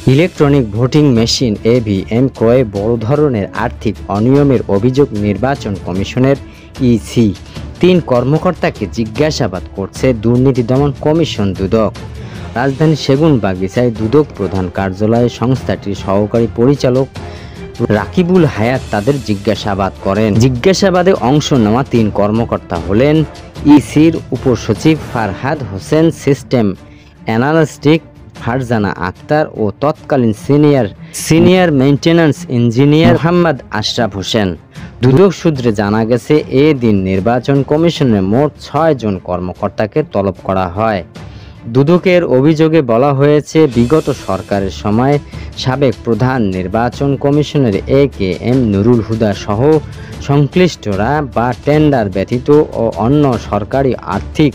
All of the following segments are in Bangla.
ইলেকট্রনিক ভোটিং মেশিন ইভিএম ক্রয়ে বড় ধরনের আর্থিক অনিয়মের অভিযোগ নির্বাচন কমিশনের ইসি ৩ কর্মকর্তাকে জিজ্ঞাসাবাদ করছে দুর্নীতি দমন কমিশন দুদক। রাজধানীর সেগুনবাগিচায় দুদক প্রধান কার্যালয়ে সংস্থাটির সহকারী পরিচালক রাকিবুল হায়াত তাদের জিজ্ঞাসাবাদ করেন। জিজ্ঞাসাবাদে অংশ নেওয়া ৩ কর্মকর্তা হলেন ইসির উপসচিব ফারহাদ হোসেন, সিস্টেম অ্যানালিস্টিক ফারজানা আক্তার ও তৎকালীন senior maintenance engineer Mohammad Ashraf Hossain. Dudak সূত্রে জানা গেছে, এদিন নির্বাচন কমিশনের মোট ৬ জন কর্মকর্তাকে তলব করা হয়। দুদকের অভিযোগে বলা হয়েছে, বিগত সরকারের সময় সাবেক প্রধান নির্বাচন কমিশনার একেএম নুরুল হুদা সহ সংশ্লিষ্টরা বা টেন্ডার ব্যতীত ও অন্য সরকারি আর্থিক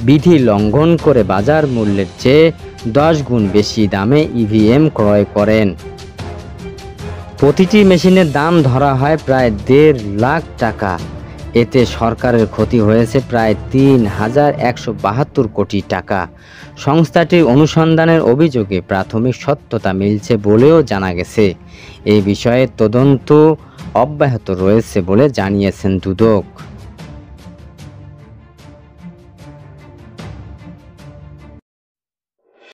বিধি লঙ্ঘন করে বাজার মূল্যের চেয়ে 10 গুণ বেশি দামে ইভিএম ক্রয় করেন। প্রতিটি মেশিনের দাম ধরা হয় প্রায় 1.5 লাখ টাকা। এতে সরকারের ক্ষতি হয়েছে প্রায় 3,172 কোটি টাকা। সংস্থাটির অনুসন্ধানের অভিযোগে প্রাথমিক সত্যতা মিলছে বলেও জানা গেছে। এই বিষয়ে তদন্ত অব্যাহত রয়েছে বলে জানিয়েছেন দুদক।